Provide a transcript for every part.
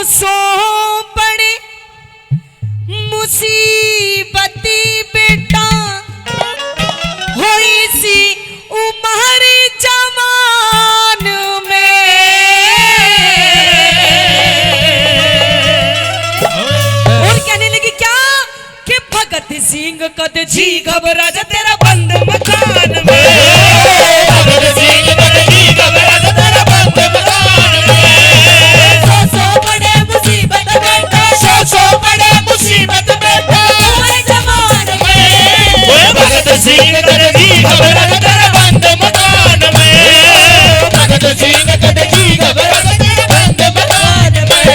सो बड़े मुसीबती बेटा होई सी उम्र जवान में। और कहने लगी क्या कि भगत सिंह कद जी घबरा जा तेरा बंद मकान में। भगत सिंह कद जी घबरा जा तेरा बंद मकान में। सो बड़े मुसीबत बेटा सो बड़े मुसीबत बेटा उम्र जवान में। भगत सिंह कद जी घबरा जा तेरा बंद मकान में। भगत सिंह कद जी घबरा जा तेरा बंद मकान में।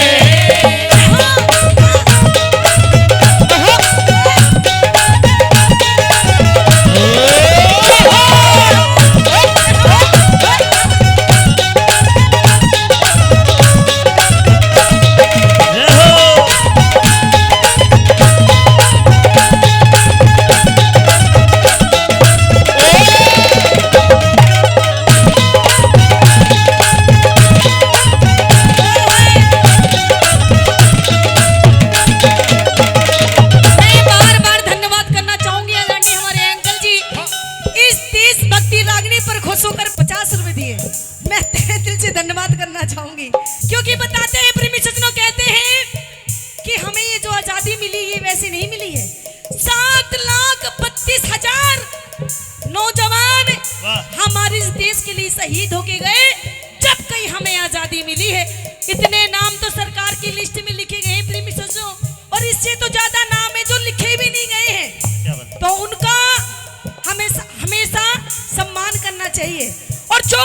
क्योंकि बताते हैं प्रेमी सज्जनों, कहते हैं कि हमें ये जो आजादी मिली ये वैसे नहीं मिली है। 7,32,000 नौजवान हमारे इस देश के लिए शहीद होके गए जब कहीं हमें आजादी मिली है। इतने नाम तो सरकार की लिस्ट में लिखे गए हैं प्रेमी सज्जनों, और इससे तो ज्यादा नाम है जो लिखे भी नहीं गए हैं। तो उनका हमेशा सम्मान करना चाहिए। और जो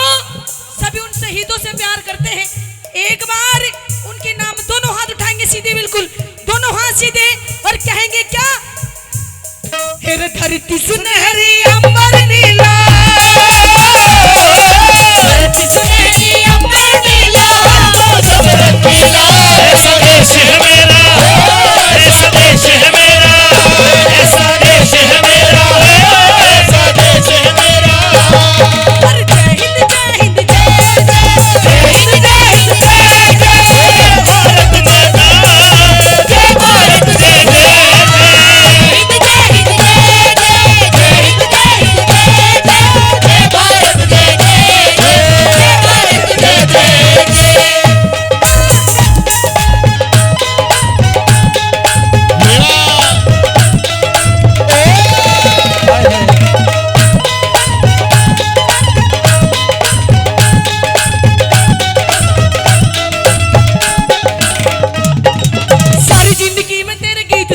सभी उन शहीदों से प्यार करते हैं एक बार उनके नाम दोनों हाथ उठाएंगे सीधे, बिल्कुल दोनों हाथ सीधे, और कहेंगे क्या, हेर धरती सुनहरी अंबर नीला, धरती सुनहरी अंबर नीला, सब रंगीला, ऐसा देश है मेरा, ऐसा देश है मेरा, ऐसा देश है मेरा, ऐसा देश है मेरा। सारी जिंदगी में तेरे गीत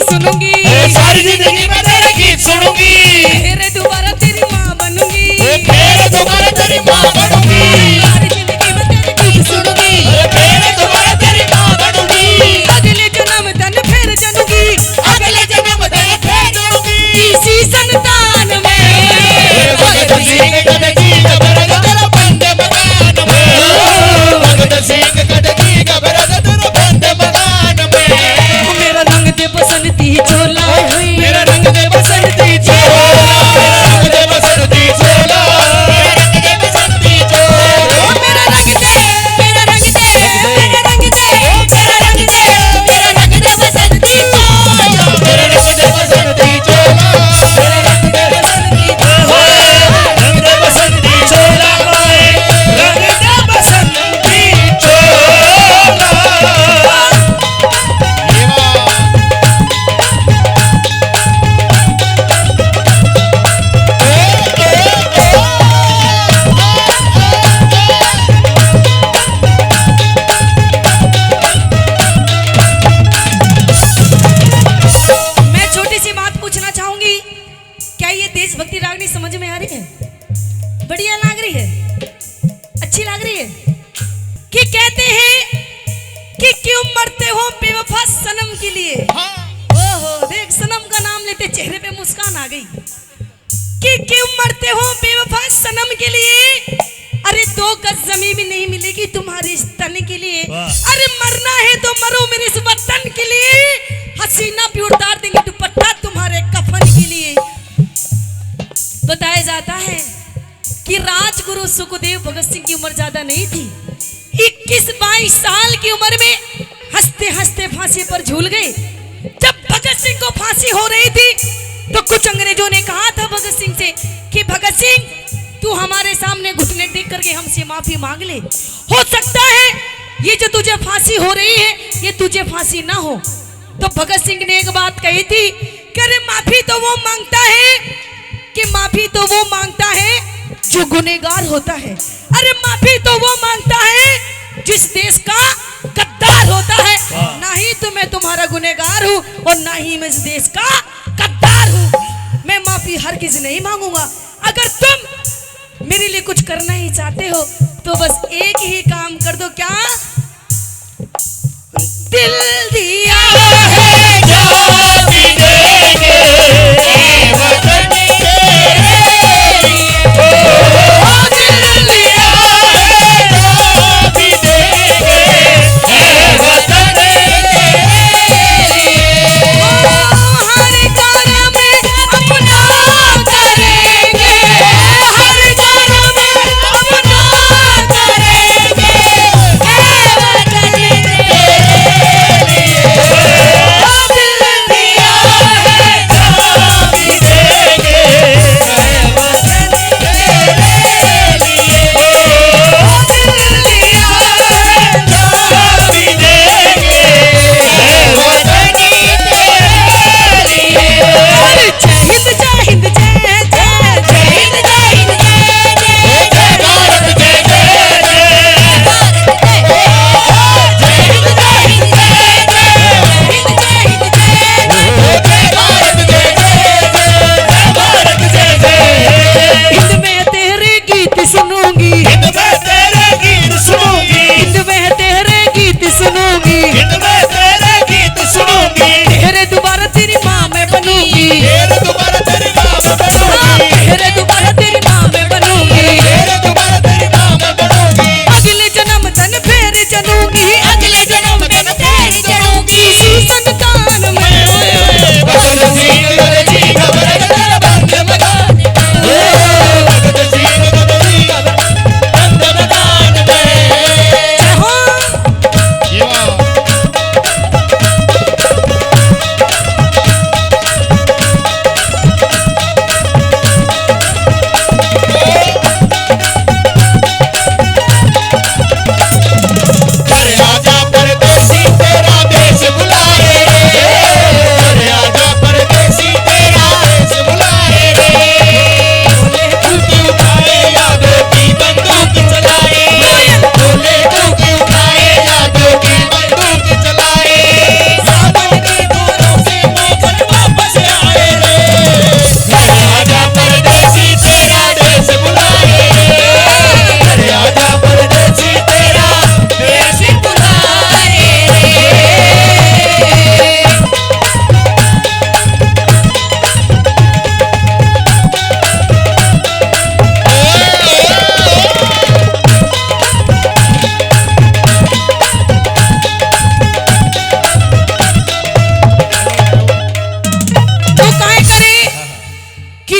सुनूंगी, फिर दोबारा तेरी माँ बनूंगी, फिर दोबारा तेरी माँ बनूंगी। सारी जिंदगी में तेरे गीत सुनूंगी, फिर दोबारा तेरी माँ बनूंगी। अगले जन्म धन फिर जनूंगी, अगले जन्म धन फिर जनूंगी, इसी संतान में। भगत सिंह कद जी घबरा जा तेरा बंद मकान में। भगत सिंह कद जी घबरा जा तेरा बंद मकान में। मेरा रंग दे बसंती चोला, मेरा रंग दे बसंती चोला, मेरा रंग दे बसंती चोला, मेरा रंग दे बसंती चोला, मेरा रंग दे, मेरा रंग दे, मेरा रंग दे, मेरा रंग दे, मेरा रंग दे बसंती चोला, मेरा रंग दे बसंती चोला, मेरा रंग दे बसंती चोला, रंग दे बसंती चोला, रंग दे बसंती चोला। देशभक्ति रागनी समझ में आ रही है? बढ़िया लग रही है, अच्छी लग रही है। कि कहते हैं कि क्यों मरते हो बेवफा सनम के लिए। ओहो, देख सनम का नाम लेते चेहरे पे मुस्कान आ गई। कि क्यों मरते हो बेवफा सनम के लिए, अरे 2 गज जमीन भी नहीं मिलेगी तुम्हारे इस तन के लिए। अरे मरना है तो मरो मेरे इस वतन के लिए, हसीना भी उतार देंगे दुपट्टा तुम्हारे कफन के लिए। बताया जाता है कि राजगुरु सुखदेव भगत सिंह की उम्र ज्यादा नहीं थी। 21-22 साल की उम्र में हंसते फांसी पर झूल गए। जब भगत सिंह को फांसी हो रही थी तो कुछ अंग्रेजों ने कहा था भगत सिंह से कि भगत सिंह तू हमारे सामने घुटने टेक करके हमसे माफी मांग ले, हो सकता है ये जो तुझे फांसी हो रही है ये तुझे फांसी ना हो। तो भगत सिंह ने एक बात कही थी कि अरे माफी तो वो मांगता है, कि माफी तो वो मांगता है जो गुनहगार होता है, अरे माफी तो वो मांगता है जिस देश का गद्दार होता है। ना ही तो मैं तुम्हारा गुनहगार हूँ और ना ही मैं इस देश का गद्दार हूँ। मैं माफी हर किसी नहीं मांगूंगा। अगर तुम मेरे लिए कुछ करना ही चाहते हो तो बस एक ही काम कर दो। क्या? दिल दिया है जो भी देंगे वतन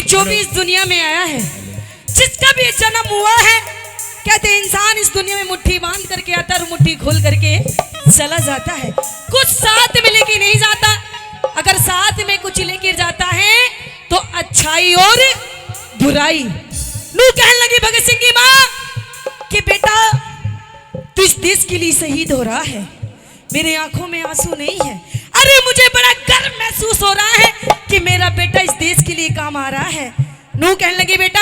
जो भी इस दुनिया में आया है, जिसका भी जन्म हुआ है, कहते इंसान इस दुनिया में मुट्ठी बांध करके आता है और मुट्ठी खोल करके चला जाता है। कुछ साथ में लेके नहीं जाता। अगर साथ में कुछ लेके जाता है तो अच्छाई और बुराई। नू कहने लगी भगत सिंह की माँ कि बेटा तू इस देश के लिए शहीद हो रहा है, मेरी आंखों में आंसू नहीं है। अरे मुझे बड़ा गर्व महसूस हो रहा है कि मेरा बेटा इस देश के लिए काम आ रहा है। नू कहने लगी बेटा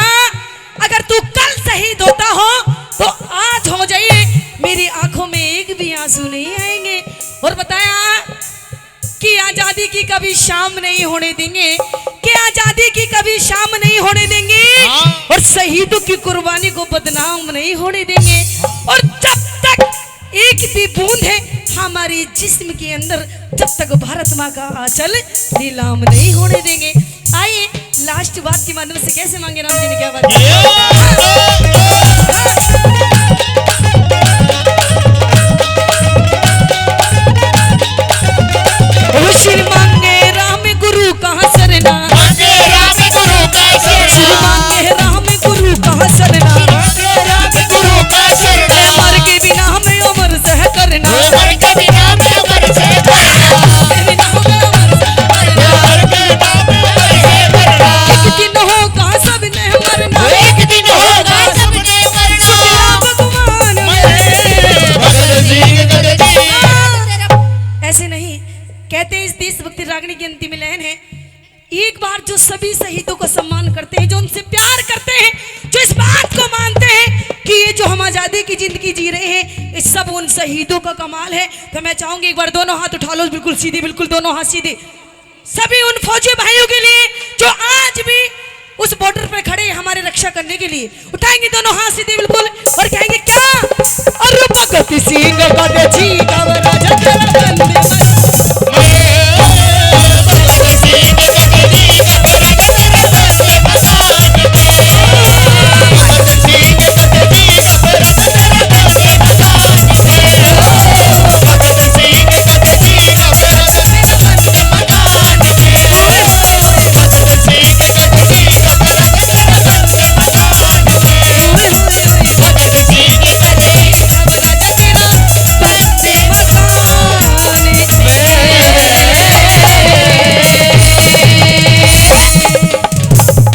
अगर तू कल शहीद होता हो तो आज हो जाइए, मेरी आंखों में एक भी आंसू नहीं आएंगे। और बताया कि आजादी की कभी शाम नहीं होने देंगे, कि आजादी की कभी शाम नहीं होने देंगे और शहीदों की कुर्बानी को बदनाम नहीं होने देंगे। और जब तक एक भी बूंद है हमारे जिस्म के अंदर, जब तक भारत माँ का आंचल नीलाम नहीं होने देंगे। आइए लास्ट बात के माध्यम से कैसे मांगे राम जी ने क्या बात श्री मांगे राम गुरु कहाँ सरना, मांगे राम गुरु का सरना, मांगे राम गुरु कहाँ सरना, राम गुरु का सरना, मर के बिना हमें अमर सह करना, मर के बिना हमें अमर सह करना। कहते हैं इस देशभक्ति रागनी की अंतिम लाइन है, एक बार जो सभी शहीदों का सम्मान करते हैं, जो उनसे प्यार करते हैं, जो इस बात को मानते हैं कि ये जो हम आज़ादी की जिंदगी जी रहे हैं ये सब उन शहीदों का कमाल है, तो मैं चाहूंगी एक बार दोनों हाथ उठा लो, बिल्कुल सीधे, बिल्कुल दोनों हाथ सीधे, सभी उन फौजी भाइयों के लिए जो आज भी उस बॉर्डर पे खड़े हैं हमारे रक्षा करने के लिए। उठाएंगे दोनों हाथ सीधे बिल्कुल और कहेंगे क्या, और भगत सिंह